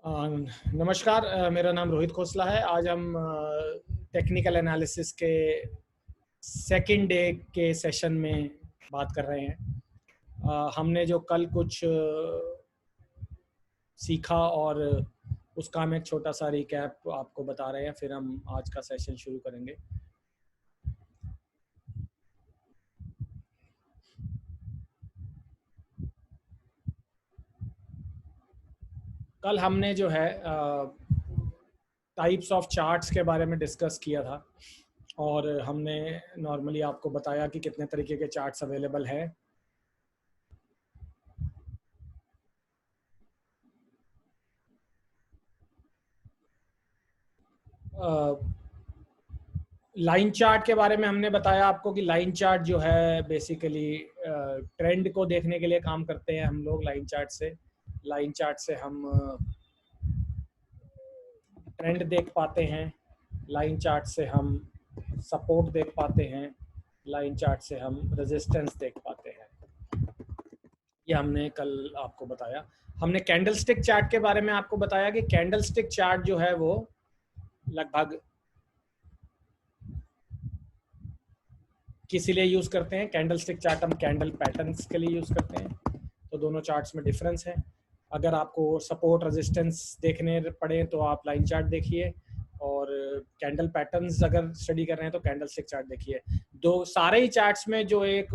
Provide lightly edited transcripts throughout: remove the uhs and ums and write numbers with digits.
नमस्कार। मेरा नाम रोहित खोसला है। आज हम टेक्निकल एनालिसिस के सेकंड डे के सेशन में बात कर रहे हैं। हमने जो कल कुछ सीखा और उसका हम एक छोटा सा रिकैप आपको बता रहे हैं, फिर हम आज का सेशन शुरू करेंगे। कल हमने जो है टाइप्स ऑफ चार्ट्स के बारे में डिस्कस किया था और हमने नॉर्मली आपको बताया कि कितने तरीके के चार्ट्स अवेलेबल हैं। लाइन चार्ट के बारे में हमने बताया आपको कि लाइन चार्ट जो है बेसिकली ट्रेंड को देखने के लिए काम करते हैं हम लोग। लाइन चार्ट से हम ट्रेंड देख पाते हैं, लाइन चार्ट से हम सपोर्ट देख पाते हैं, लाइन चार्ट से हम रेजिस्टेंस देख पाते हैं। ये हमने कल आपको बताया। हमने कैंडलस्टिक चार्ट के बारे में आपको बताया कि कैंडलस्टिक चार्ट जो है वो लगभग किस लिए यूज करते हैं। कैंडलस्टिक चार्ट हम कैंडल पैटर्न्स के लिए यूज करते हैं, तो दोनों चार्ट्स में डिफरेंस है। अगर आपको सपोर्ट रेजिस्टेंस देखने पड़े तो आप लाइन चार्ट देखिए, और कैंडल पैटर्न्स अगर स्टडी कर रहे हैं तो कैंडलस्टिक चार्ट देखिए। दो सारे ही चार्ट्स में जो एक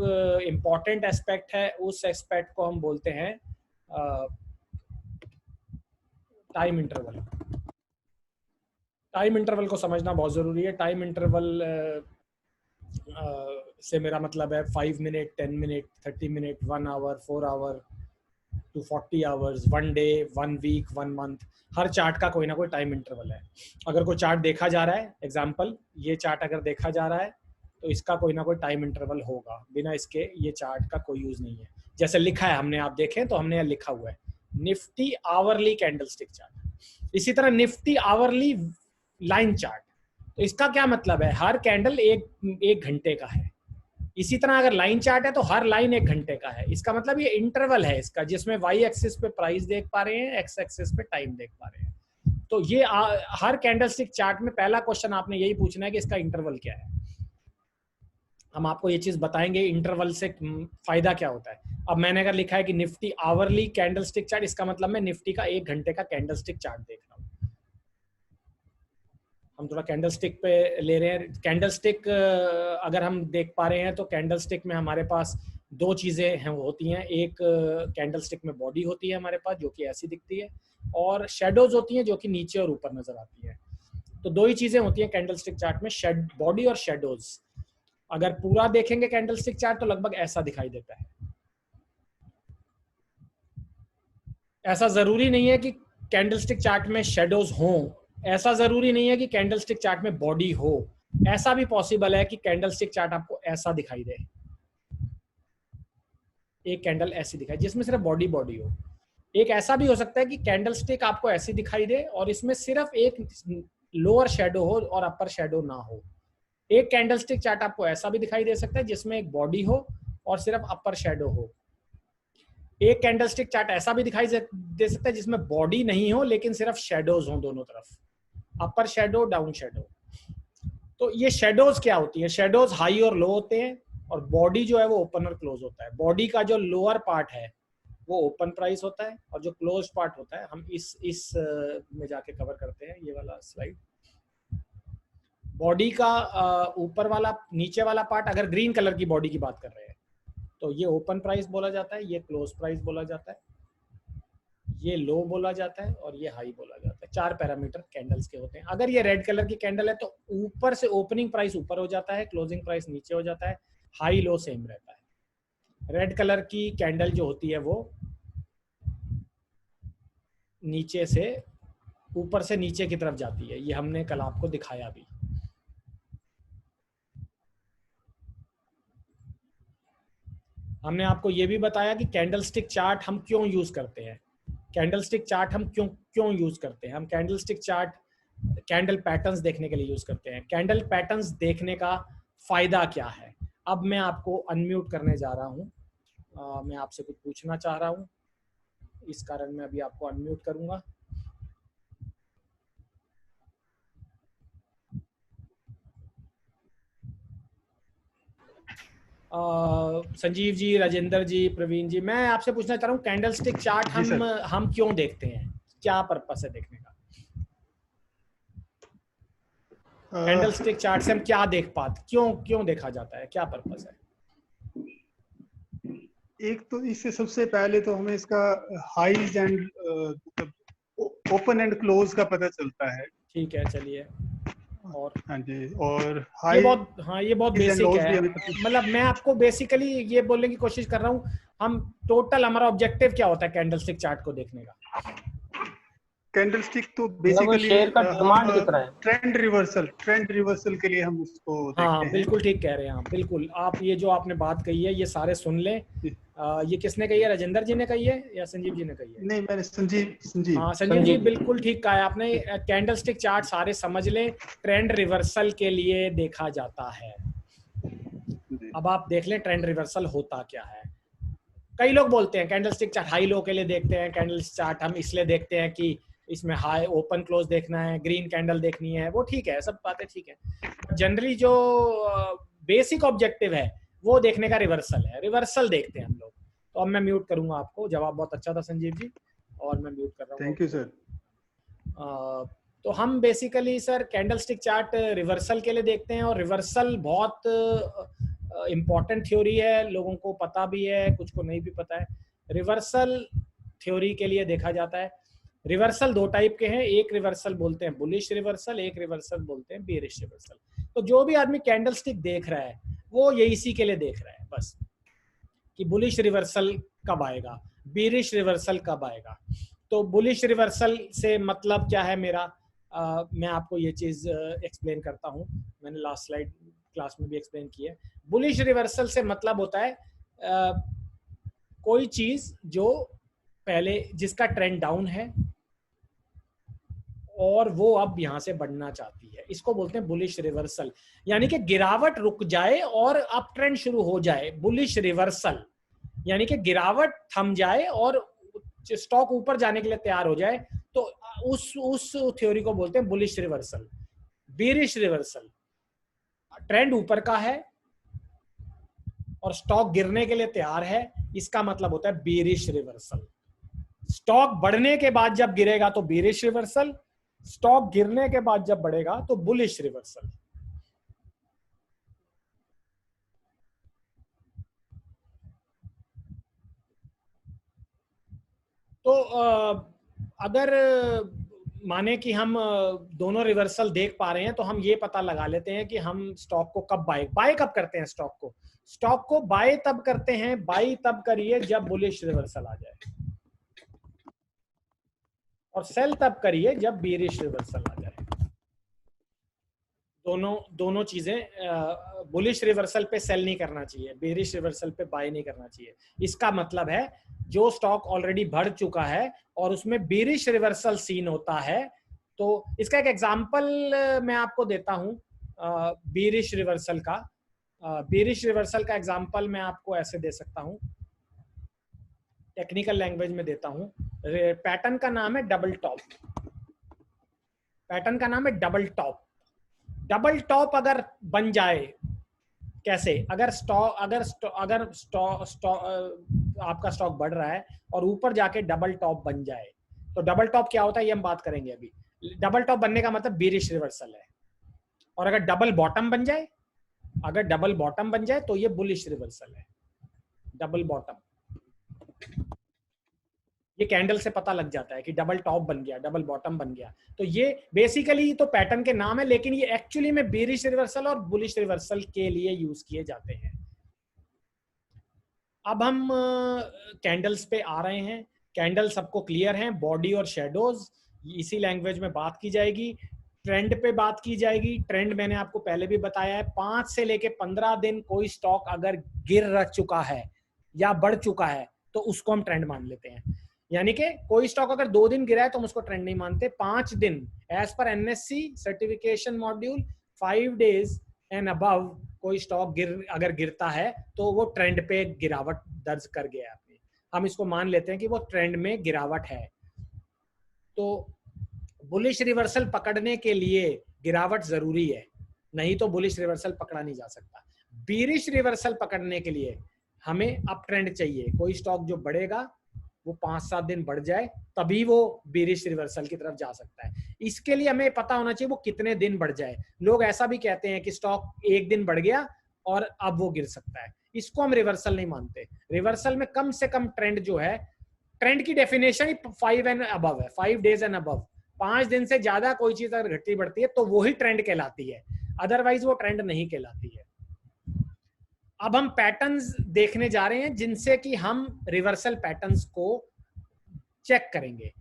इम्पॉर्टेंट एस्पेक्ट है, उस एस्पेक्ट को हम बोलते हैं टाइम इंटरवल। टाइम इंटरवल को समझना बहुत ज़रूरी है। टाइम इंटरवल से मेरा मतलब है 5 minute, 10 minute, 30 minute, 1 hour, 4 hour to 40 hours, 1 day, 1 week, 1 month. हर चार्ट का कोई ना कोई टाइम इंटरवल है। अगर कोई चार्ट देखा जा रहा है, एग्जांपल ये चार्ट अगर देखा जा रहा है तो इसका कोई ना कोई टाइम इंटरवल होगा, बिना इसके ये चार्ट का कोई यूज नहीं है। जैसे लिखा है हमने, आप देखें तो हमने लिखा हुआ है निफ्टी आवरली कैंडलस्टिक चार्ट। इसी तरह निफ्टी आवरली लाइन चार्ट, तो इसका क्या मतलब है, हर कैंडल एक घंटे का है। इसी तरह अगर लाइन चार्ट है तो हर लाइन 1 घंटे का है। इसका मतलब ये इंटरवल है इसका, जिसमें वाई एक्सिस पे प्राइस देख पा रहे हैं, एक्स एक्सिस पे टाइम देख पा रहे हैं। तो ये हर कैंडलस्टिक चार्ट में पहला क्वेश्चन आपने यही पूछना है कि इसका इंटरवल क्या है। हम आपको ये चीज बताएंगे इंटरवल से फायदा क्या होता है। अब मैंने अगर लिखा है कि निफ्टी आवरली कैंडलस्टिक चार्ट, इसका मतलब मैं निफ्टी का 1 घंटे का कैंडलस्टिक चार्ट देख रहा हूँ। हम थोड़ा कैंडलस्टिक पे ले रहे हैं। कैंडलस्टिक अगर हम देख पा रहे हैं तो कैंडलस्टिक में हमारे पास दो चीज़ें हैं होती हैं। एक कैंडलस्टिक में बॉडी होती है हमारे पास, जो कि ऐसी दिखती है, और शेडोज होती हैं जो कि नीचे और ऊपर नजर आती है। तो दो ही चीज़ें होती हैं कैंडलस्टिक चार्ट में, बॉडी और शेडोज। अगर पूरा देखेंगे कैंडलस्टिक चार्ट तो लगभग ऐसा दिखाई देता है। ऐसा ज़रूरी नहीं है कि कैंडलस्टिक चार्ट में शेडोज हों, ऐसा ज़रूरी नहीं है कि कैंडलस्टिक चार्ट में बॉडी हो। ऐसा भी पॉसिबल है कि कैंडलस्टिक चार्ट आपको ऐसा दिखाई दे, एक कैंडल ऐसी दिखाई जिसमें सिर्फ बॉडी बॉडी हो। एक ऐसा भी हो सकता है कि कैंडलस्टिक आपको ऐसी दिखाई दे और इसमें सिर्फ एक लोअर शेडो हो और अपर शेडो ना हो। एक कैंडलस्टिक चार्ट आपको ऐसा भी दिखाई दे सकता है जिसमें एक बॉडी हो और सिर्फ अपर शेडो हो। एक कैंडलस्टिक चार्ट ऐसा भी दिखाई दे सकता है जिसमें बॉडी नहीं हो लेकिन सिर्फ शेडोज हो दोनों तरफ, अपर शेडो, डाउन शेडो। तो ये शेडोज क्या होती है, शेडोज हाई और लो होते हैं, और बॉडी जो है वो ओपन और क्लोज होता है। बॉडी का जो लोअर पार्ट है वो ओपन प्राइस होता है, और जो क्लोज पार्ट होता है, हम इस में जाके कवर करते हैं ये वाला स्लाइड। बॉडी का ऊपर वाला, नीचे वाला पार्ट, अगर ग्रीन कलर की बॉडी की बात कर रहे हैं तो ये ओपन प्राइस बोला जाता है, ये क्लोज प्राइस बोला जाता है, ये लो बोला जाता है, और ये हाई बोला जाता है। 4 पैरामीटर कैंडल्स के होते हैं। अगर ये रेड कलर की कैंडल है तो ऊपर से ओपनिंग प्राइस ऊपर हो जाता है, क्लोजिंग प्राइस नीचे हो जाता है, हाई लो सेम रहता है। रेड कलर की कैंडल जो होती है वो नीचे से ऊपर से नीचे की तरफ जाती है, ये हमने कल आपको दिखाया भी। हमने आपको ये भी बताया कि कैंडलस्टिक चार्ट हम क्यों यूज करते हैं। कैंडलस्टिक चार्ट हम क्यों क्यों यूज करते हैं। हम कैंडलस्टिक चार्ट कैंडल पैटर्न्स देखने के लिए यूज करते हैं। कैंडल पैटर्न्स देखने का फायदा क्या है। अब मैं आपको अनम्यूट करने जा रहा हूं। मैं आपसे कुछ पूछना चाह रहा हूं, इस कारण मैं अभी आपको अनम्यूट करूंगा। संजीव जी, राजेंद्र जी, प्रवीण जी, मैं आपसे पूछना चाह रहा हूँ कैंडलस्टिक चार्ट हम क्यों देखते हैं, क्या पर्पस है देखने का? कैंडलस्टिक चार्ट से हम क्या देख पाते, क्यों देखा जाता है, क्या पर्पस है? एक तो इससे सबसे पहले तो हमें इसका highs and open and close का पता चलता है। ठीक है, चलिए। और हाँ जी, और ये हाई बहुत, हाँ ये बहुत बेसिक है, भी मतलब मैं आपको बेसिकली ये बोलने की कोशिश कर रहा हूँ, हम टोटल हमारा ऑब्जेक्टिव क्या होता है कैंडलस्टिक चार्ट को देखने का? कैंडलस्टिक तो मतलब बेसिकली शेयर का डिमांड कितना है, ट्रेंड रिवर्सल के लिए हम उसको देखते हाँ हैं। बिल्कुल ठीक कह रहे हैं आप, बिल्कुल। आप ये जो आपने बात कही है ये सारे सुन लें। ये किसने कही है, राजेंद्र जी ने कही है या संजीव जी ने कही है? नहीं, मैंने संजीव हाँ संजीव जी बिल्कुल ठीक कहा है आपने। कैंडलस्टिक चार्ट सारे समझ लें, ट्रेंड रिवर्सल के लिए देखा जाता है। अब आप देख लें ट्रेंड रिवर्सल होता क्या है। कई लोग बोलते हैं कैंडलस्टिक चार्ट हाई लो के लिए देखते हैं, कैंडलस्टिक चार्ट हम इसलिए देखते हैं कि इसमें हाई ओपन क्लोज देखना है, ग्रीन कैंडल देखनी है, वो ठीक है, सब बातें ठीक है। जनरली जो बेसिक ऑब्जेक्टिव है वो देखने का रिवर्सल है, रिवर्सल देखते हैं हम लोग। तो अब मैं म्यूट करूंगा आपको, जवाब बहुत अच्छा था संजीव जी, और मैं म्यूट कर रहा हूँ। Thank you sir. तो हम basically sir candlestick chart reversal के लिए देखते हैं, और रिवर्सल बहुत इम्पॉर्टेंट थ्योरी है, लोगों को पता भी है, कुछ को नहीं भी पता है। रिवर्सल थ्योरी के लिए देखा जाता है। रिवर्सल दो टाइप के हैं, एक रिवर्सल बोलते हैं बुलिश रिवर्सल, एक रिवर्सल बोलते हैं बेरिश रिवर्सल। तो जो भी आदमी कैंडलस्टिक देख रहा है वो ये इसी के लिए देख रहा है बस, कि बुलिश रिवर्सल कब आएगा, बेरिश रिवर्सल कब आएगा। तो बुलिश रिवर्सल से मतलब क्या है मेरा, मैं आपको ये चीज एक्सप्लेन करता हूँ, मैंने लास्ट स्लाइड क्लास में भी एक्सप्लेन की है। बुलिश रिवर्सल से मतलब होता है कोई चीज जो पहले जिसका ट्रेंड डाउन है और वो अब यहां से बढ़ना चाहती है, इसको बोलते हैं बुलिश रिवर्सल। यानी कि गिरावट रुक जाए और अप ट्रेंड शुरू हो जाए, बुलिश रिवर्सल। यानी कि गिरावट थम जाए और स्टॉक ऊपर जाने के लिए तैयार हो जाए, तो उस थ्योरी को बोलते हैं bullish reversal. Bearish reversal, trend ऊपर का है और स्टॉक गिरने के लिए तैयार है, इसका मतलब होता है बेरिश रिवर्सल। स्टॉक बढ़ने के बाद जब गिरेगा तो बेरिश रिवर्सल, स्टॉक गिरने के बाद जब बढ़ेगा तो बुलिश रिवर्सल। तो अगर माने कि हम दोनों रिवर्सल देख पा रहे हैं, तो हम ये पता लगा लेते हैं कि हम स्टॉक को कब बाय कब करते हैं। स्टॉक को बाय तब करते हैं, बाय तब करिए जब बुलिश रिवर्सल आ जाए, और सेल तब करिए जब बेरिश रिवर्सल आ जाए। दोनों चीजें, बुलिश रिवर्सल पे सेल नहीं करना चाहिए, बेरिश रिवर्सल पे बाय नहीं करना चाहिए। इसका मतलब है जो स्टॉक ऑलरेडी बढ़ चुका है और उसमें बेरिश रिवर्सल सीन होता है, तो इसका एक एग्जांपल मैं आपको देता हूं बेरिश रिवर्सल का। बेरिश रिवर्सल का एग्जांपल मैं आपको ऐसे दे सकता हूं, टेक्निकल लैंग्वेज में देता हूं। पैटर्न का नाम है डबल टॉप। पैटर्न का नाम है डबल टॉप। डबल टॉप अगर बन जाए, कैसे, अगर आपका स्टॉक बढ़ रहा है और ऊपर जाके डबल टॉप बन जाए, तो डबल टॉप क्या होता है ये हम बात करेंगे अभी। डबल टॉप बनने का मतलब बेरिश रिवर्सल है। और अगर डबल बॉटम बन जाए, तो ये बुलिश रिवर्सल है। डबल बॉटम, ये कैंडल से पता लग जाता है कि डबल टॉप बन गया, डबल बॉटम बन गया। तो ये बेसिकली तो पैटर्न के नाम है, लेकिन ये एक्चुअली में बेरिश रिवर्सल और बुलिश रिवर्सल के लिए यूज किए जाते हैं। अब हम कैंडल्स पे आ रहे हैं। कैंडल सबको क्लियर हैं, बॉडी और शेडोज, इसी लैंग्वेज में बात की जाएगी। ट्रेंड पे बात की जाएगी। ट्रेंड मैंने आपको पहले भी बताया है, 5 से लेके 15 दिन कोई स्टॉक अगर गिर चुका है या बढ़ चुका है तो उसको हम ट्रेंड मान लेते हैं। यानी कि कोई स्टॉक अगर 2 दिन गिरा है तो हम उसको ट्रेंड नहीं मानते। 5 दिन as per NSC certification module 5 days and above कोई स्टॉक अगर गिरता है तो वो ट्रेंड पे गिरावट दर्ज कर गया है आपने, हम इसको मान लेते हैं कि वो ट्रेंड में गिरावट है। तो बुलिश रिवर्सल पकड़ने के लिए गिरावट जरूरी है, नहीं तो बुलिश रिवर्सल पकड़ा नहीं जा सकता। बीरिश रिवर्सल पकड़ने के लिए हमें अप ट्रेंड चाहिए, कोई स्टॉक जो बढ़ेगा वो 5-7 दिन बढ़ जाए तभी वो बीरिश रिवर्सल की तरफ जा सकता है। इसके लिए हमें पता होना चाहिए वो कितने दिन बढ़ जाए। लोग ऐसा भी कहते हैं कि स्टॉक एक दिन बढ़ गया और अब वो गिर सकता है, इसको हम रिवर्सल नहीं मानते। रिवर्सल में कम से कम ट्रेंड जो है, ट्रेंड की डेफिनेशन ही 5 एंड अबव है, 5 डेज एंड अबव। 5 दिन से ज्यादा कोई चीज अगर घटती बढ़ती है तो वो ही ट्रेंड कहलाती है, अदरवाइज वो ट्रेंड नहीं कहलाती है। अब हम पैटर्न्स देखने जा रहे हैं जिनसे कि हम रिवर्सल पैटर्न्स को चेक करेंगे।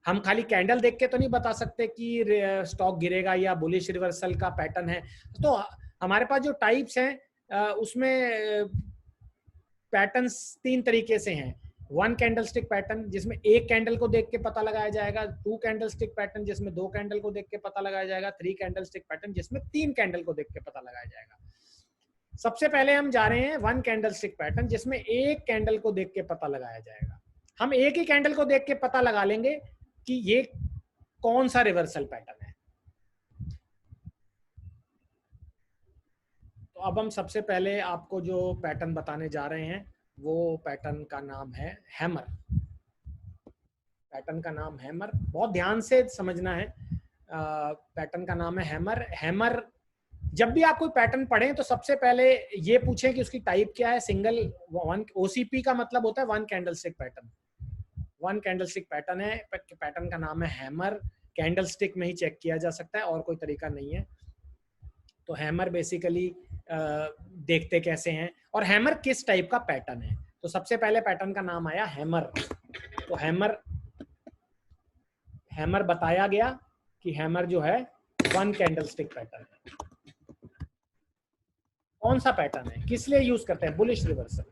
हम खाली कैंडल देख के तो नहीं बता सकते कि स्टॉक गिरेगा या बुलिश रिवर्सल का पैटर्न है। तो हमारे पास जो टाइप्स हैं उसमें पैटर्न्स 3 तरीके से हैं। 1 कैंडलस्टिक पैटर्न जिसमें एक कैंडल को देख के पता लगाया जाएगा, 2 कैंडलस्टिक पैटर्न जिसमें 2 कैंडल को देख के पता लगाया जाएगा, 3 कैंडलस्टिक पैटर्न जिसमें 3 कैंडल को देख के पता लगाया जाएगा। सबसे पहले हम जा रहे हैं 1 कैंडलस्टिक पैटर्न जिसमें एक कैंडल को देख के पता लगाया जाएगा। हम एक ही कैंडल को देख के पता लगा लेंगे कि ये कौन सा रिवर्सल पैटर्न है। तो अब हम सबसे पहले आपको जो पैटर्न बताने जा रहे हैं वो पैटर्न का नाम है हैमर। पैटर्न का नाम हैमर, बहुत ध्यान से समझना है। पैटर्न का नाम है हैमर। हैमर, जब भी आप कोई पैटर्न पढ़ें तो सबसे पहले ये पूछें कि उसकी टाइप क्या है। सिंगल वन ओसीपी का मतलब होता है 1 कैंडलस्टिक पैटर्न। 1 कैंडलस्टिक पैटर्न है, पैटर्न का नाम है हैमर। कैंडलस्टिक में ही चेक किया जा सकता है और कोई तरीका नहीं है। तो हैमर बेसिकली देखते कैसे हैं और हैमर किस टाइप का पैटर्न है। तो सबसे पहले पैटर्न का नाम आया हैमर। तो हैमर बताया गया कि हैमर जो है 1 कैंडलस्टिक पैटर्न है। कौन सा पैटर्न है, किस लिए यूज करते हैं? Bullish reversal.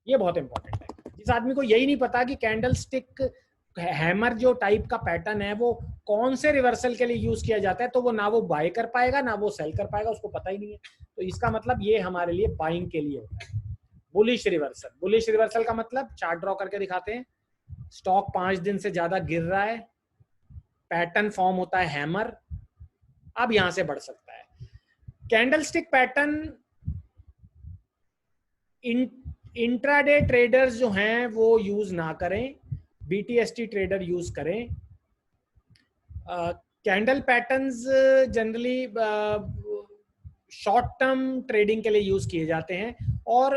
ये बहुत इंपॉर्टेंट है। जिस आदमी को यही नहीं पता कि कैंडलस्टिक हैमर जो टाइप का पैटर्न है वो कौन से रिवर्सल के लिए यूज किया जाता है, तो वो ना वो बाय कर पाएगा ना वो सेल कर पाएगा, उसको पता ही नहीं है। तो इसका मतलब ये हमारे लिए बाइंग के लिए होता है। बुलिश रिवर्सल, बुलिश रिवर्सल का मतलब चार्ट ड्रॉ करके दिखाते हैं। स्टॉक 5 दिन से ज्यादा गिर रहा है, पैटर्न फॉर्म होता है हैमर, अब यहां से बढ़ सकता है। कैंडलस्टिक पैटर्न इंट्राडे ट्रेडर्स जो हैं वो यूज ना करें, बीटीएसटी ट्रेडर यूज करें। Candle patterns generally short term trading के लिए यूज किए जाते हैं और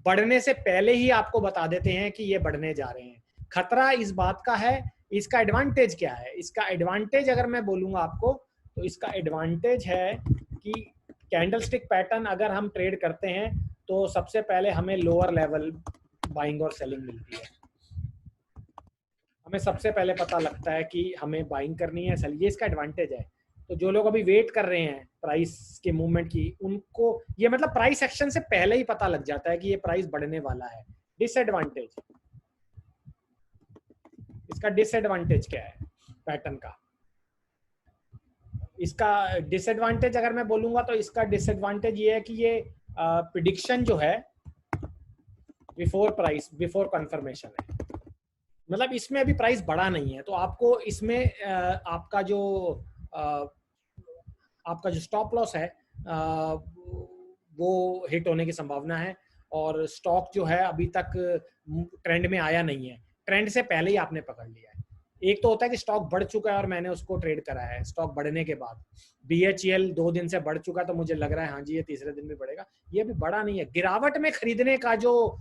बढ़ने से पहले ही आपको बता देते हैं कि ये बढ़ने जा रहे हैं। खतरा इस बात का है, इसका एडवांटेज क्या है? इसका एडवांटेज अगर मैं बोलूंगा आपको तो इसका एडवांटेज है कि कैंडलस्टिक पैटर्न अगर हम ट्रेड करते हैं तो सबसे पहले हमें लोअर लेवल बाइंग और सेलिंग मिलती है। हमें सबसे पहले पता लगता है कि हमें बाइंग करनी है, सेल, ये इसका एडवांटेज है। तो जो लोग अभी वेट कर रहे हैं प्राइस के मूवमेंट की, उनको ये मतलब प्राइस एक्शन से पहले ही पता लग जाता है कि ये प्राइस बढ़ने वाला है। डिसएडवांटेज, इसका डिसएडवांटेज क्या है पैटर्न का? इसका डिसएडवांटेज अगर मैं बोलूंगा तो इसका डिसएडवांटेज ये है कि ये प्रिडिक्शन जो है बिफोर कंफर्मेशन है। मतलब इसमें अभी प्राइस बढ़ा नहीं है तो आपको इसमें आपका जो स्टॉप लॉस है वो हिट होने की संभावना है। और स्टॉक जो है अभी तक ट्रेंड में आया नहीं है, ट्रेंड से पहले ही आपने पकड़ लिया है। एक तो होता है कि स्टॉक बढ़ चुका है और मैंने उसको ट्रेड करा है, स्टॉक बढ़ने के बाद BHEL 2 दिन से बढ़ चुका तो मुझे लग रहा है हाँ जी ये तीसरे दिन भी बढ़ेगा। ये भी बढ़ा नहीं है। गिरावट में खरीदने का जो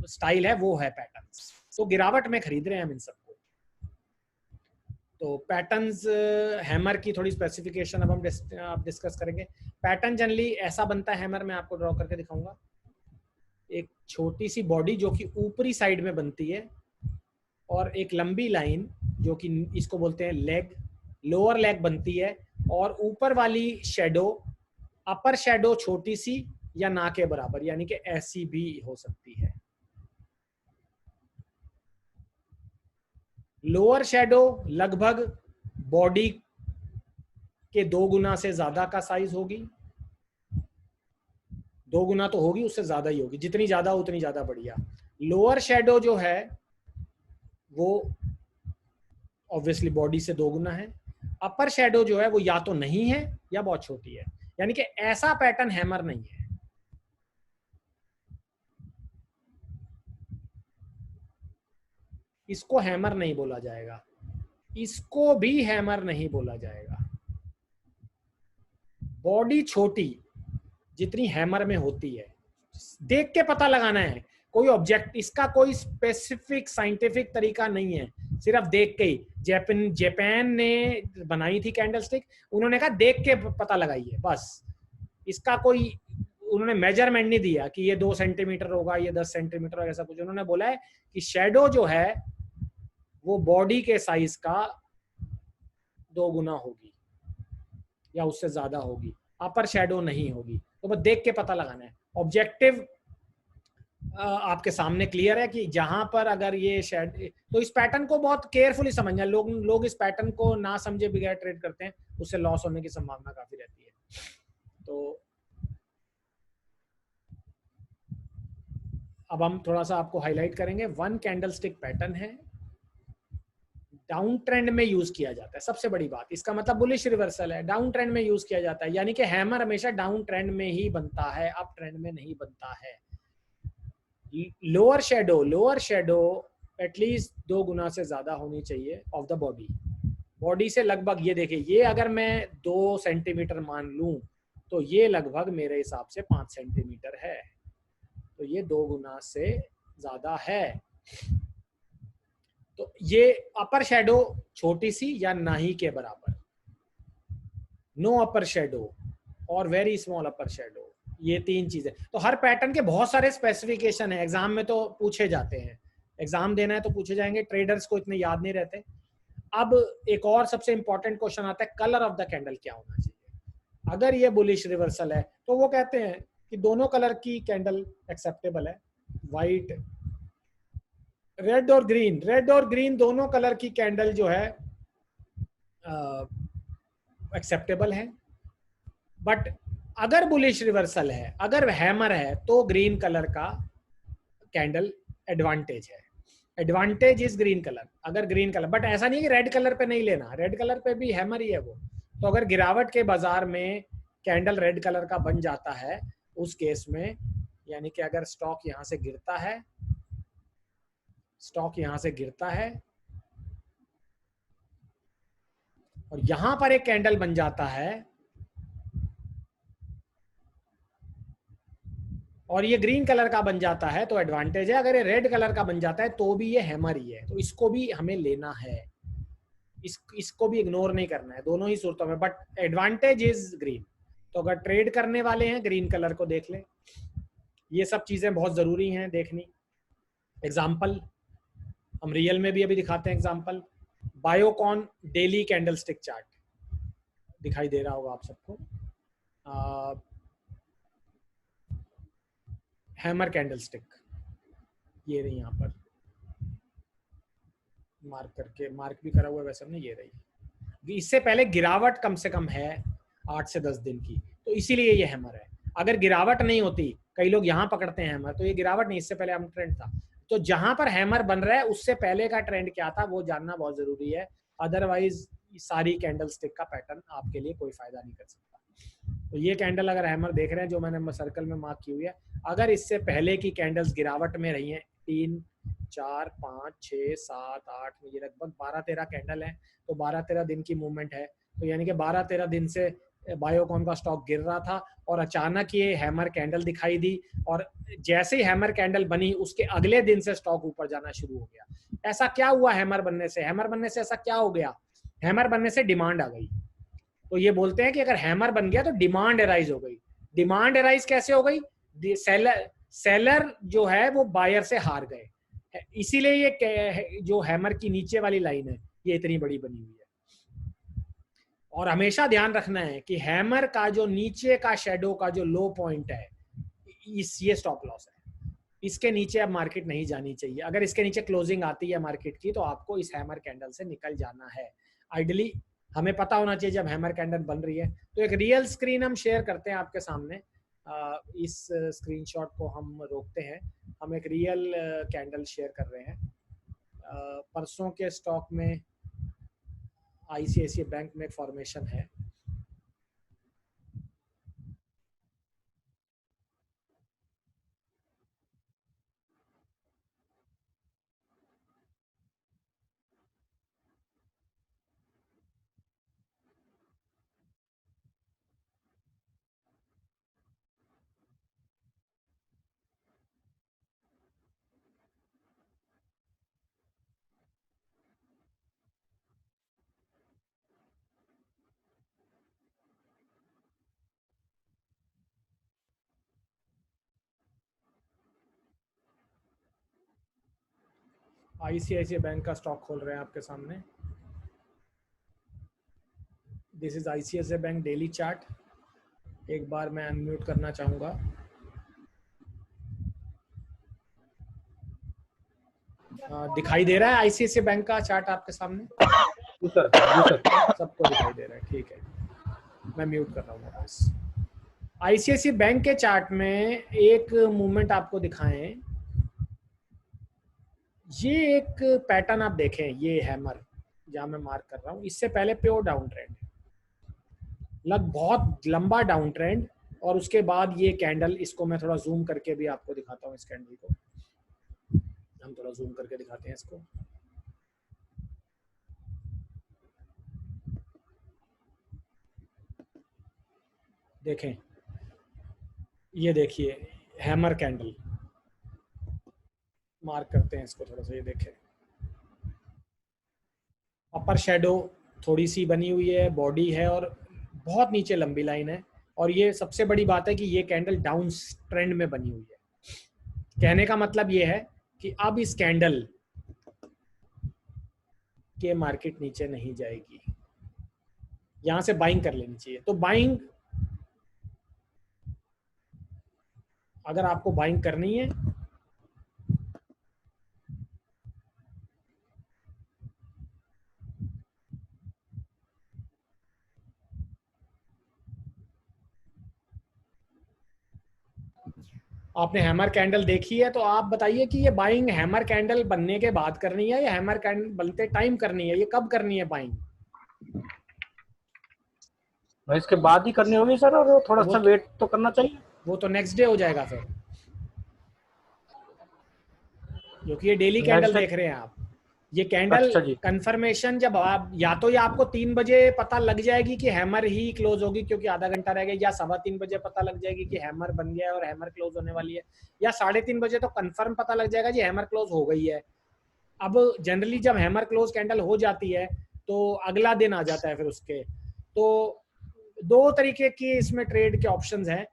स्टाइल है वो है पैटर्न, तो गिरावट में खरीद रहे हैं हम इन सबको। तो पैटर्न्स हैमर की थोड़ी स्पेसिफिकेशन अब हम डिस्कस करेंगे। पैटर्न जनरली ऐसा बनता है हैमर, में आपको ड्रॉ करके दिखाऊंगा। एक छोटी सी बॉडी जो कि ऊपरी साइड में बनती है और एक लंबी लाइन जो कि इसको बोलते हैं लेग, लोअर लेग बनती है और ऊपर वाली शेडो, अपर शेडो छोटी सी या ना के बराबर, यानी कि ऐसी भी हो सकती है। लोअर शेडो लगभग बॉडी के 2 गुना से ज्यादा का साइज होगी, 2 गुना तो होगी, उससे ज्यादा ही होगी, जितनी ज्यादा उतनी ज्यादा बढ़िया। लोअर शेडो जो है वो ऑब्वियसली बॉडी से 2 गुना है। अपर शेडो जो है वो या तो नहीं है या बहुत छोटी है। यानी कि ऐसा पैटर्न हैमर नहीं है। इसको हैमर नहीं बोला जाएगा, इसको भी हैमर नहीं बोला जाएगा। बॉडी छोटी जितनी हैमर में होती है, देख के पता लगाना है, कोई ऑब्जेक्ट, इसका कोई स्पेसिफिक साइंटिफिक तरीका नहीं है, सिर्फ देख के ही। जापान ने बनाई थी कैंडलस्टिक, उन्होंने कहा देख के पता लगाइए बस, इसका कोई उन्होंने मेजरमेंट नहीं दिया कि ये 2 सेंटीमीटर होगा, ये 10 सेंटीमीटर होगा, ऐसा कुछ। उन्होंने बोला है कि शेडो जो है वो बॉडी के साइज का 2 गुना होगी या उससे ज्यादा होगी, अपर शेडो नहीं होगी। तो बस देख के पता लगाना है। ऑब्जेक्टिव आपके सामने क्लियर है कि जहां पर अगर ये शेड, तो इस पैटर्न को बहुत केयरफुली समझना। लोग इस पैटर्न को ना समझे बगैर ट्रेड करते हैं, उससे लॉस होने की संभावना काफी रहती है। तो अब हम थोड़ा सा आपको हाईलाइट करेंगे। 1 कैंडलस्टिक पैटर्न है, डाउन ट्रेंड में यूज किया जाता है, सबसे बड़ी बात। इसका मतलब बुलिश रिवर्सल है, डाउन ट्रेंड में यूज किया जाता है, यानी कि हैमर हमेशा डाउन ट्रेंड में ही बनता है, अप ट्रेंड में नहीं बनता है। लोअर शेडो एटलीस्ट 2 गुना से ज्यादा होनी चाहिए ऑफ द बॉडी से लगभग। ये देखिए, ये अगर मैं 2 सेंटीमीटर मान लूं तो ये लगभग मेरे हिसाब से 5 सेंटीमीटर है, तो ये 2 गुना से ज्यादा है। तो ये अपर शेडो छोटी सी या ना ही के बराबर, नो अपर शेडो और वेरी स्मॉल अपर शेडो, ये 3 चीजें। तो हर पैटर्न के बहुत सारे स्पेसिफिकेशन है, एग्जाम में तो पूछे जाते हैं, एग्जाम देना है तो पूछे जाएंगे, ट्रेडर्स को इतने याद नहीं रहते। अब एक और सबसे इंपॉर्टेंट क्वेश्चन आता है, कलर ऑफ द कैंडल क्या होना चाहिए। अगर ये बुलिश रिवर्सल है तो वो कहते हैं कि दोनों कलर की कैंडल एक्सेप्टेबल है, व्हाइट, रेड और ग्रीन दोनों कलर की कैंडल जो है एक्सेप्टेबल है। बट अगर बुलिश रिवर्सल है, अगर हैमर है, तो ग्रीन कलर का कैंडल एडवांटेज है, एडवांटेज इज ग्रीन कलर। अगर ग्रीन कलर, बट ऐसा नहीं कि रेड कलर पे नहीं लेना, रेड कलर पे भी हैमर ही है वो। तो अगर गिरावट के बाजार में कैंडल रेड कलर का बन जाता है उस केस में, यानी कि अगर स्टॉक यहां से गिरता है, स्टॉक यहां से गिरता है और यहां पर एक कैंडल बन जाता है और ये ग्रीन कलर का बन जाता है तो एडवांटेज है। अगर ये रेड कलर का बन जाता है तो भी ये हैमर ही है, तो इसको भी हमें लेना है, इसको भी इग्नोर नहीं करना है दोनों ही सूरतों में, बट एडवांटेज इज ग्रीन। तो अगर ट्रेड करने वाले हैं ग्रीन कलर को देख लें। ये सब चीजें बहुत जरूरी हैं देखनी। एग्जाम्पल हम रियल में भी अभी दिखाते हैं example. Biocon daily candlestick chart दिखाई दे रहा होगा आप सबको। हैमर कैंडलस्टिक ये रही, यहाँ पर मार्क करके, मार्क भी करा हुआ है वैसे हमने, ये रही। इससे पहले गिरावट कम से कम है 8 से 10 दिन की, तो इसीलिए ये हैमर है। अगर गिरावट नहीं होती, कई लोग यहाँ पकड़ते हैं हैमर, तो ये गिरावट नहीं, इससे पहले हम ट्रेंड था। तो जहां पर हैमर बन रहा है उससे पहले का ट्रेंड क्या था वो जानना बहुत जरूरी है, अदरवाइज सारी कैंडल स्टिक का पैटर्न आपके लिए कोई फायदा नहीं कर सकता। तो ये कैंडल अगर हैमर देख रहे हैं जो मैंने सर्कल में मार्क की हुई है, अगर इससे पहले की कैंडल्स गिरावट में रही हैं, 3, 4, 5, 6, 7, 8, ये लगभग 12-13 कैंडल है, तो 12-13 दिन की मूवमेंट है। तो यानी कि 12-13 दिन से बायोकॉन का स्टॉक गिर रहा था और अचानक ये हैमर कैंडल दिखाई दी, और जैसे ही हैमर कैंडल बनी उसके अगले दिन से स्टॉक ऊपर जाना शुरू हो गया। ऐसा क्या हुआ हैमर बनने से? हैमर बनने से ऐसा क्या हो गया? हैमर बनने से डिमांड आ गई। तो ये बोलते हैं कि अगर हैमर बन गया तो डिमांड एराइज हो गई। डिमांड एराइज कैसे हो गई? सेलर जो है वो बायर से हार गए, इसीलिए ये जो हैमर की नीचे वाली लाइन है ये इतनी बड़ी बनी हुई है। और हमेशा ध्यान रखना है कि हैमर का जो नीचे का शेडो का जो लो पॉइंट है, ये स्टॉप लॉस है, इसके नीचे अब मार्केट नहीं जानी चाहिए। अगर इसके नीचे क्लोजिंग आती है मार्केट की तो आपको इस हैमर कैंडल से निकल जाना है। आइडियली हमें पता होना चाहिए जब हैमर कैंडल बन रही है। तो एक रियल स्क्रीन हम शेयर करते हैं आपके सामने, इस स्क्रीनशॉट को हम रोकते हैं, हम एक रियल कैंडल शेयर कर रहे हैं। परसों के स्टॉक में आईसीआईसीआई बैंक में फॉर्मेशन है, आईसीआईसीआई बैंक का स्टॉक खोल रहे हैं आपके सामने। This is ICICI bank daily chart. एक बार मैं अनम्यूट करना चाहूंगा। दिखाई दे रहा है आईसीआईसीआई बैंक का चार्ट आपके सामने? जी सर, जी सर। सबको दिखाई दे रहा है, ठीक है। मैं म्यूट कर रहा हूँ वापस। आईसीआईसीआई बैंक के चार्ट में एक मूवमेंट आपको दिखाएं। ये एक पैटर्न आप देखें, ये हैमर जहां मैं मार्क कर रहा हूँ, इससे पहले प्योर डाउन ट्रेंड, बहुत लंबा डाउन ट्रेंड, और उसके बाद ये कैंडल, इसको मैं थोड़ा जूम करके भी आपको दिखाता हूँ। इस कैंडल को हम थोड़ा जूम करके दिखाते हैं इसको। देखें, ये देखिए हैमर कैंडल, मार्क करते हैं इसको थोड़ा सा। ये देखें, अपर शेडो थोड़ी सी बनी हुई है, बॉडी है, और बहुत नीचे लंबी लाइन है। और ये सबसे बड़ी बात है कि ये कैंडल डाउन ट्रेंड में बनी हुई है। कहने का मतलब ये है कि अब इस कैंडल के मार्केट नीचे नहीं जाएगी, यहां से बाइंग कर लेनी चाहिए। तो बाइंग, अगर आपको बाइंग करनी है आपने हैमर कैंडल देखी है तो आप बताइए कि ये बाइंग हैमर कैंडल बनने के बाद करनी है या हैमर कैंडल बनते टाइम करनी है? ये कब करनी है बाइंग? इसके बाद ही करनी होगी सर, और थोड़ा सा वेट तो करना चाहिए। वो तो नेक्स्ट डे हो जाएगा फिर, क्योंकि ये डेली कैंडल देख रहे हैं आप। ये कैंडल कंफर्मेशन जब आप, या तो ये आपको 3 बजे पता लग जाएगी कि हैमर ही क्लोज होगी क्योंकि आधा घंटा रह गया, या 3:15 बजे पता लग जाएगी कि हैमर बन गया है और हैमर क्लोज होने वाली है, या 3:30 बजे तो कंफर्म पता लग जाएगा जी हैमर क्लोज हो गई है। अब जनरली जब हैमर क्लोज कैंडल हो जाती है तो अगला दिन आ जाता है फिर उसके। तो 2 तरीके की इसमें ट्रेड के ऑप्शंस हैं।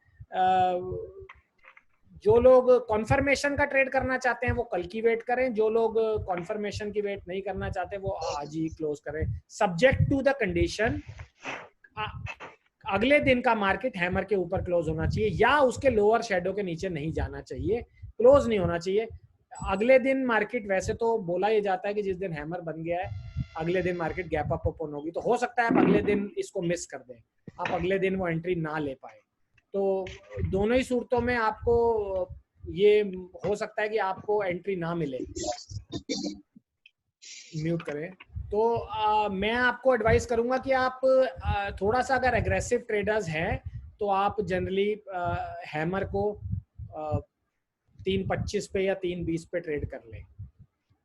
जो लोग कॉन्फर्मेशन का ट्रेड करना चाहते हैं वो कल की वेट करें, जो लोग कॉन्फर्मेशन की वेट नहीं करना चाहते वो आज ही क्लोज करें, सब्जेक्ट टू द कंडीशन अगले दिन का मार्केट हैमर के ऊपर क्लोज होना चाहिए या उसके लोअर शेडो के नीचे नहीं जाना चाहिए, क्लोज नहीं होना चाहिए। अगले दिन मार्केट, वैसे तो बोला ये जाता है कि जिस दिन हैमर बन गया है अगले दिन मार्केट गैप अप ओपन होगी, तो हो सकता है आप अगले दिन इसको मिस कर दें, आप अगले दिन वो एंट्री ना ले पाए। तो दोनों ही सूरतों में आपको ये हो सकता है कि आपको एंट्री ना मिले। म्यूट करें। तो मैं आपको एडवाइस करूंगा कि आप थोड़ा सा, अगर एग्रेसिव ट्रेडर्स हैं तो आप जनरली हैमर को 3:25 पे या 3:20 पे ट्रेड कर लें,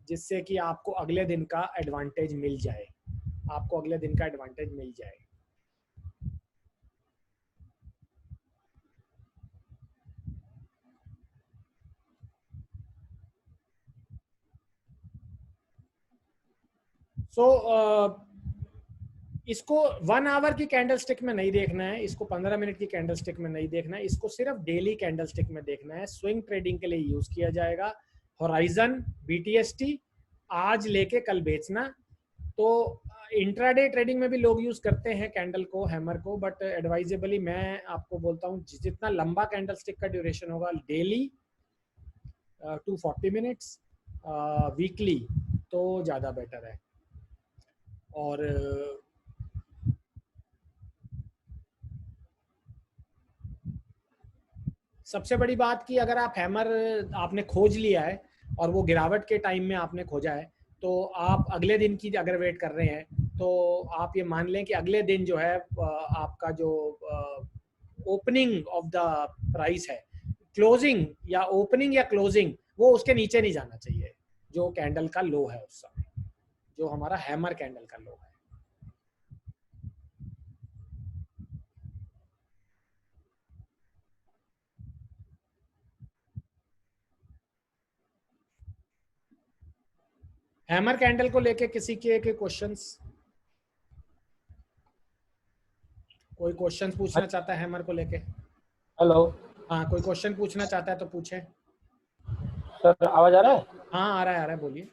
जिससे कि आपको अगले दिन का एडवांटेज मिल जाए, आपको अगले दिन का एडवांटेज मिल जाए। इसको 1 आवर की कैंडल स्टिक में नहीं देखना है, इसको 15 मिनट की कैंडल स्टिक में नहीं देखना है, इसको सिर्फ डेली कैंडल स्टिक में देखना है। स्विंग ट्रेडिंग के लिए यूज किया जाएगा। होराइजन, बीटीएसटी आज लेके कल बेचना। तो इंट्राडे ट्रेडिंग में भी लोग यूज करते हैं कैंडल को, हैमर को, बट एडवाइजेबली मैं आपको बोलता हूँ जितना लंबा कैंडल स्टिक का ड्यूरेशन होगा, डेली 240 मिनट्स, वीकली तो ज़्यादा बेटर है। और सबसे बड़ी बात कि अगर आप हैमर आपने खोज लिया है और वो गिरावट के टाइम में आपने खोजा है, तो आप अगले दिन की अगर वेट कर रहे हैं तो आप ये मान लें कि अगले दिन जो है आपका जो ओपनिंग ऑफ द प्राइस है, क्लोजिंग या ओपनिंग या क्लोजिंग, वो उसके नीचे नहीं जाना चाहिए जो कैंडल का लो है उस समय, जो हमारा हैमर कैंडल का लो है। हैमर कैंडल को लेके किसी के क्वेश्चंस? कोई क्वेश्चन पूछना चाहता है हैमर को लेके? हेलो। हाँ, कोई क्वेश्चन पूछना चाहता है तो पूछे। सर आवाज आ रहा है? हाँ आ रहा है, बोलिए।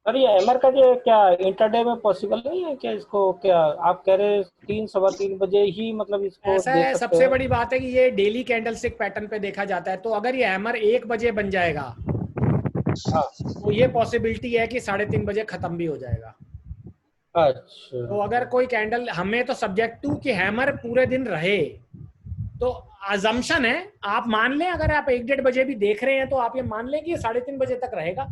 सर ये हैमर का जो क्या इंटरडे में पॉसिबल नहीं है क्या? इसको क्या आप कह रहे हैं 3 सवा 3 बजे ही मतलब इसको ऐसा देख है, सकते सबसे हैं? बड़ी बात है कि ये डेली कैंडलस्टिक पैटर्न पे देखा जाता है, तो अगर ये हैमर 1 बजे बन जाएगा हाँ। तो ये पॉसिबिलिटी है कि 3:30 बजे खत्म भी हो जाएगा। अच्छा। तो अगर कोई कैंडल, हमें तो सब्जेक्ट टू कि हैमर पूरे दिन रहे, तो अजम्पशन है, आप मान लें अगर आप 1-1:30 बजे भी देख रहे हैं तो आप ये मान लें कि ये 3:30 बजे तक रहेगा,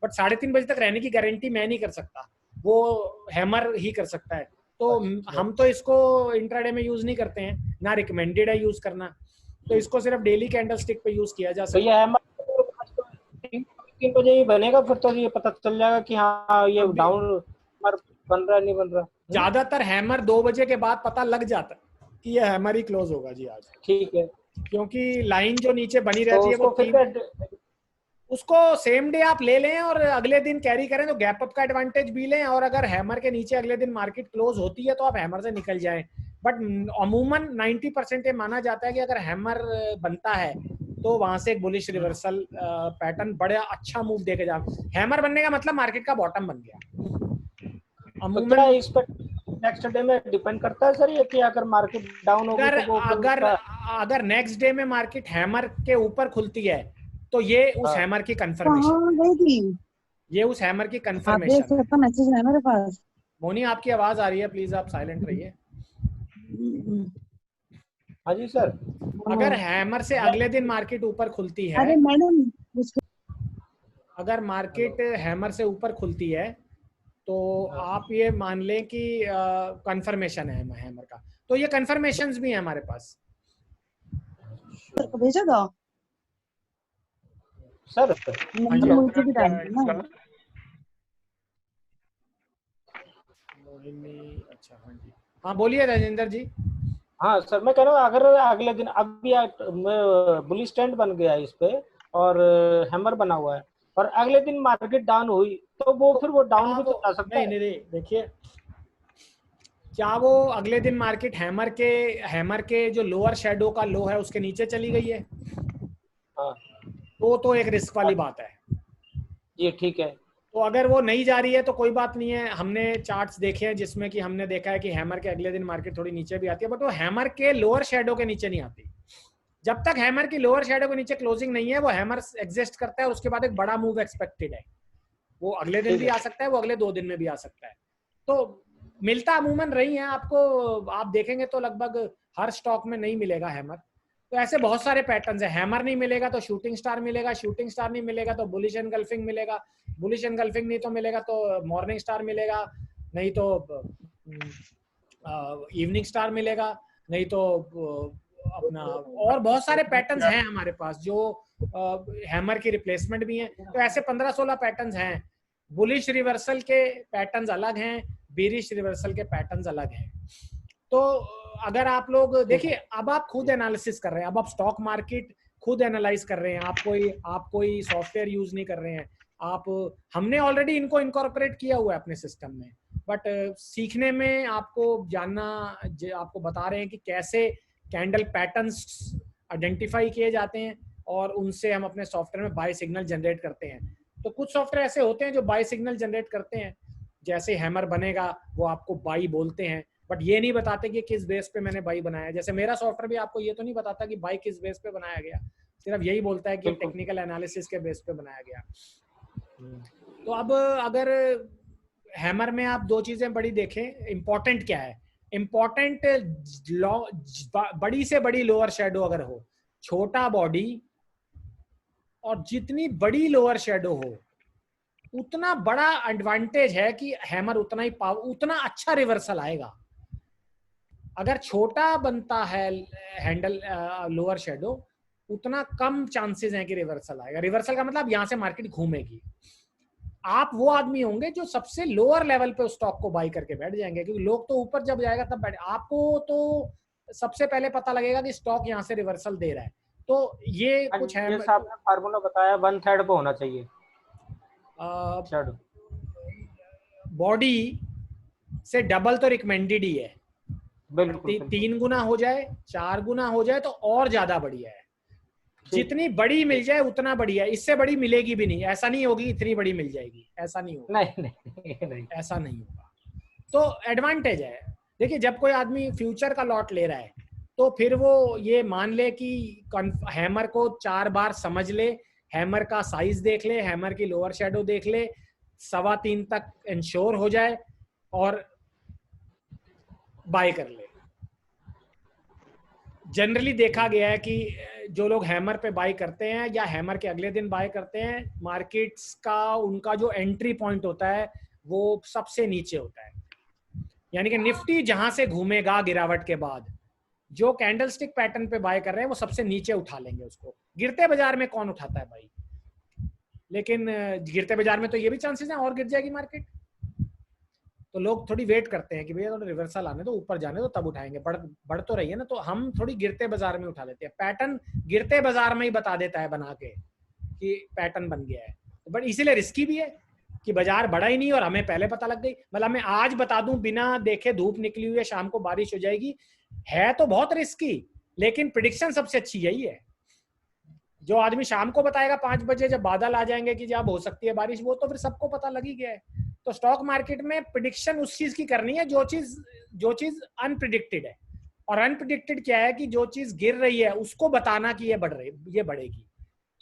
बट 3:30 बजे तक रहने की गारंटी मैं नहीं कर सकता, वो हैमर ही कर सकता है। तो अच्छा। हम तो इसको इंट्राडे में यूज नहीं करते हैं, ना रिकमेंडेड है यूज करना, तो इसको सिर्फ डेली कैंडल स्टिक पे यूज किया जा तो ये सकता है। हैमर 3 बजे ही बनेगा फिर तो ये पता चल जाएगा कि हाँ ये अभी डाउन बन रहा है नहीं बन रहा? ज्यादातर हैमर 2 बजे के बाद पता लग जाता है कि ये हैमर ही क्लोज होगा जी आज, ठीक है। क्योंकि लाइन जो नीचे बनी तो रहती है वो उसको फिर 3, क्या? उसको सेम डे आप ले लें और अगले दिन कैरी करें तो गैप अप का एडवांटेज भी लें, और अगर हैमर के नीचे अगले दिन मार्केट क्लोज होती है तो आप हैमर से निकल जाएं। बट अमूमन 90% ये माना जाता है कि अगर हैमर बनता है तो वहां से एक बुलिश रिवर्सल पैटर्न बड़ा अच्छा मूव देके जा, हैमर बनने का मतलब मार्केट का बॉटम बन गया तो क्या अमूमन। इस पर नेक्स्ट डे में डिपेंड करता है सर ये कि अगर मार्केट डाउन होगी अगर तो वो फिर अगर उसका? अगर नेक्स्ट डे में मार्केट हैमर के ऊपर खुलती है तो ये उस हाँ। हैमर की कंफर्मेशन कहाँ है, गई थी? ये उस हैमर की आप देख कंफर्मेशन है। सकते, मैसेज है मेरे पास। मोनी आपकी आवाज आ रही है, प्लीज आप साइलेंट रहिए। हाँ जी सर। अगर हैमर से अगले दिन मार्केट ऊपर खुलती है, अरे मैडम, अगर मार्केट हैमर से ऊपर खुलती है तो आप ये मान लें कि कंफर्मेशन है हैमर का, तो ये कंफर्मेशंस भी है हमारे पास। को भेजा दो सर नहीं, मुझे भी टाइम है ना। मोहिनी, अच्छा हाँ जी, हाँ बोलिए राजेंद्र जी। हाँ सर, मैं कह रहा हूँ अगर अगले दिन अभी बुली स्टैंड बन गया है इस पे और हैमर बना हुआ है और अगले दिन मार्केट डाउन हुई तो वो फिर वो डाउन भी तो जा सकता नहीं है? नहीं देखिए, क्या वो अगले दिन मार्केट हैमर के जो लोअर शेडो का लो है उसके नीचे चली गई है, हाँ तो एक रिस्क वाली बात है। ये ठीक है। तो अगर वो नहीं जा रही है तो कोई बात नहीं है, हमने चार्ट्स देखे हैं जिसमें कि हमने देखा है कि हैमर के अगले दिन मार्केट थोड़ी नीचे भी आती है, बट वो हैमर के लोअर शेडो के नीचे नहीं आती। जब तक हैमर की लोअर शेडो के नीचे क्लोजिंग नहीं है वो हैमर एग्जिस्ट करता है, उसके बाद एक बड़ा मूव एक्सपेक्टेड है, वो अगले दिन भी आ सकता है, वो अगले 2 दिन में भी आ सकता है। तो मिलता अमूमन रही है आपको, आप देखेंगे तो लगभग हर स्टॉक में नहीं मिलेगा हैमर। तो ऐसे बहुत सारे पैटर्न्स है, हैमर नहीं मिलेगा तो शूटिंग स्टार मिलेगा, शूटिंग स्टार नहीं मिलेगा तो बुलिश एनगल्फिंग मिलेगा, बुलिश एनगल्फिंग नहीं तो मिलेगा तो मॉर्निंग स्टार मिलेगा, नहीं तो इवनिंग स्टार मिलेगा, नहीं तो अपना और बहुत सारे पैटर्न्स हैं हमारे पास जो हैमर की रिप्लेसमेंट भी हैं। तो ऐसे 15-16 पैटर्न्स हैं। बुलिश रिवर्सल के पैटर्न्स अलग हैं, बेरिश रिवर्सल के पैटर्न्स अलग हैं। तो अगर आप लोग देखिए, अब आप खुद एनालिसिस कर रहे हैं, अब आप स्टॉक मार्केट खुद एनालाइज कर रहे हैं, आप कोई सॉफ्टवेयर यूज नहीं कर रहे हैं, हमने ऑलरेडी इनको इनकॉर्पोरेट किया हुआ है अपने सिस्टम में, बट सीखने में आपको जानना, आपको बता रहे हैं कि कैसे कैंडल पैटर्न्स आइडेंटिफाई किए जाते हैं और उनसे हम अपने सॉफ्टवेयर में बाय सिग्नल जनरेट करते हैं। तो कुछ सॉफ्टवेयर ऐसे होते हैं जो बाय सिग्नल जनरेट करते हैं, जैसे हैमर बनेगा वो आपको बाई बोलते हैं, बट ये नहीं बताते कि किस बेस पे मैंने बाई बनाया। जैसे मेरा सॉफ्टवेयर भी आपको ये तो नहीं बताता कि बाई किस बेस पे बनाया गया, सिर्फ यही बोलता है कि टेक्निकल एनालिसिस के बेस पे बनाया गया। तो अब अगर हैमर में आप 2 चीजें बड़ी देखें, इंपॉर्टेंट क्या है, इंपॉर्टेंट बड़ी से बड़ी लोअर शेडो अगर हो, छोटा बॉडी और जितनी बड़ी लोअर शेडो हो उतना बड़ा एडवांटेज है कि हैमर उतना ही उतना अच्छा रिवर्सल आएगा। अगर छोटा बनता है हैंडल लोअर शेडो उतना कम चांसेस हैं कि रिवर्सल आएगा। रिवर्सल का मतलब यहां से मार्केट घूमेगी, आप वो आदमी होंगे जो सबसे लोअर लेवल पे उस स्टॉक को बाई करके बैठ जाएंगे, क्योंकि लोग तो ऊपर जब जाएगा तब बैठ, आपको तो सबसे पहले पता लगेगा कि स्टॉक यहाँ से रिवर्सल दे रहा है। तो ये कुछ है, जैसा आपने फार्मूला बताया 1/3 पे होना चाहिए बॉडी से डबल तो रिकमेंडेड ही है, बिल्कुल 3 गुना हो जाए 4 गुना हो जाए तो और ज्यादा बढ़िया है। जितनी बड़ी मिल जाए उतना बढ़िया, इससे बड़ी मिलेगी भी नहीं, ऐसा नहीं होगी इतनी बड़ी मिल जाएगी, ऐसा नहीं होगा। नहीं ऐसा नहीं होगा। तो एडवांटेज है। देखिए जब कोई आदमी फ्यूचर का लॉट ले रहा है तो फिर वो ये मान ले कि हैमर को 4 बार समझ ले, हैमर का साइज देख ले, हैमर की लोअर शेडो देख ले, 3.25 तक इंश्योर हो जाए और बाय कर ले। जनरली देखा गया है कि जो लोग हैमर पे बाय करते हैं या हैमर के अगले दिन बाय करते हैं, मार्केट्स का उनका जो एंट्री पॉइंट होता है वो सबसे नीचे होता है। यानी कि निफ्टी जहां से घूमेगा गिरावट के बाद, जो कैंडलस्टिक पैटर्न पे बाय कर रहे हैं वो सबसे नीचे उठा लेंगे उसको। गिरते बाजार में कौन उठाता है भाई? लेकिन गिरते बाजार में तो ये भी चांसेस हैं और गिर जाएगी मार्केट, तो लोग थोड़ी वेट करते हैं कि भैया थोड़ा रिवर्सल आने दो, ऊपर जाने दो, तब उठाएंगे। बढ़ तो रही है ना, तो हम थोड़ी गिरते बाजार में उठा लेते हैं। पैटर्न गिरते बाजार में ही बता देता है बना के कि पैटर्न बन गया है, बट इसीलिए रिस्की भी है कि बाजार बढ़ा ही नहीं और हमें पहले पता लग गई। मतलब मैं आज बता दूं बिना देखे धूप निकली हुई है, शाम को बारिश हो जाएगी, है तो बहुत रिस्की, लेकिन प्रिडिक्शन सबसे अच्छी यही है। जो आदमी शाम को बताएगा 5 बजे जब बादल आ जाएंगे कि जब हो सकती है बारिश, वो तो फिर सबको पता लग ही गया है। तो स्टॉक मार्केट में प्रिडिक्शन उस चीज की करनी है जो चीज अनप्रिडिक्टेड है। और अनप्रिडिक्टेड क्या है कि जो चीज गिर रही है उसको बताना कि ये बढ़ेगी,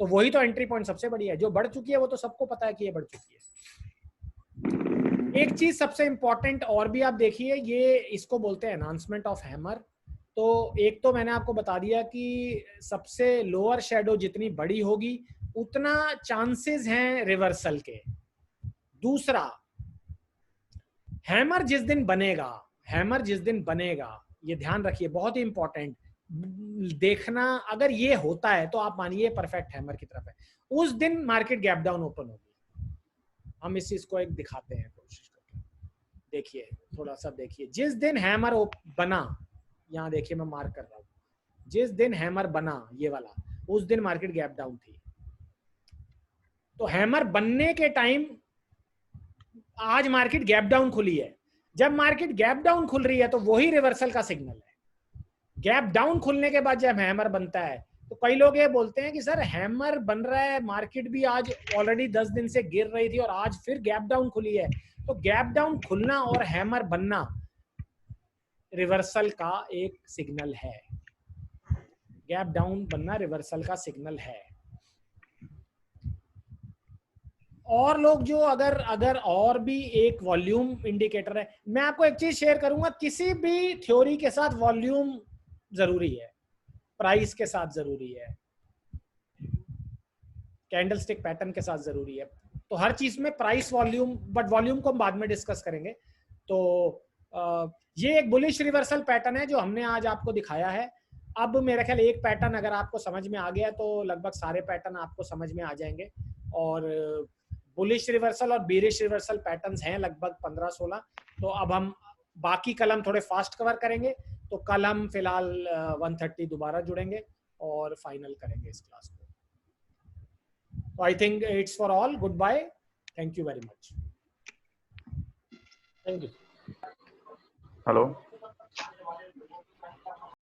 तो वही तो एंट्री पॉइंट सबसे बड़ी है। जो बढ़ चुकी है वो तो सबको पता है कि ये बढ़ चुकी है। एक चीज सबसे इंपॉर्टेंट और भी आप देखिए, ये इसको बोलते हैं एनहांसमेंट ऑफ हैमर। तो एक तो मैंने आपको बता दिया कि सबसे लोअर शेडो जितनी बड़ी होगी उतना चांसेस हैं रिवर्सल के। दूसरा, हैमर जिस दिन बनेगा, ये ध्यान रखिए, बहुत ही इंपॉर्टेंट देखना। अगर ये होता है तो आप मानिए परफेक्ट हैमर की तरफ है, उस दिन मार्केट गैप डाउन ओपन होगी। हम इस चीज को एक दिखाते हैं कोशिश करके, देखिए थोड़ा सा देखिए। जिस दिन हैमर बना, यहाँ देखिए मैं मार्क कर रहा हूँ, जिस दिन हैमर बना ये वाला, उस दिन मार्केट गैप डाउन थी। तो हैमर बनने के टाइम आज मार्केट गैप डाउन खुली है। जब मार्केट गैप डाउन खुल रही है तो वही रिवर्सल का सिग्नल है। गैप डाउन खुलने के बाद जब हैमर बनता है तो कई लोग ये बोलते हैं कि सर हैमर बन रहा है, मार्केट भी आज ऑलरेडी 10 दिन से गिर रही थी और आज फिर गैप डाउन खुली है। तो गैप डाउन खुलना और हैमर बनना रिवर्सल का एक सिग्नल है। गैप डाउन बनना रिवर्सल का सिग्नल है। और लोग जो अगर और भी एक वॉल्यूम इंडिकेटर है, मैं आपको एक चीज शेयर करूंगा, किसी भी थ्योरी के साथ वॉल्यूम जरूरी है, प्राइस के साथ जरूरी है, कैंडलस्टिक पैटर्न के साथ जरूरी है। तो हर चीज में प्राइस वॉल्यूम, बट वॉल्यूम को हम बाद में डिस्कस करेंगे। तो ये एक बुलिश रिवर्सल पैटर्न है जो हमने आज आपको दिखाया है। अब मेरा ख्याल एक पैटर्न अगर आपको समझ में आ गया तो लगभग सारे पैटर्न आपको समझ में आ जाएंगे। और बुलिश रिवर्सल और बेरिश रिवर्सल पैटर्न्स हैं लगभग 15-16। तो अब हम बाकी कल हम थोड़े फास्ट कवर करेंगे। तो कल हम फिलहाल 1:30 दोबारा जुड़ेंगे और फाइनल करेंगे इस क्लास को। तो I think it's for all. Good bye, thank you very much. Thank you. Hello.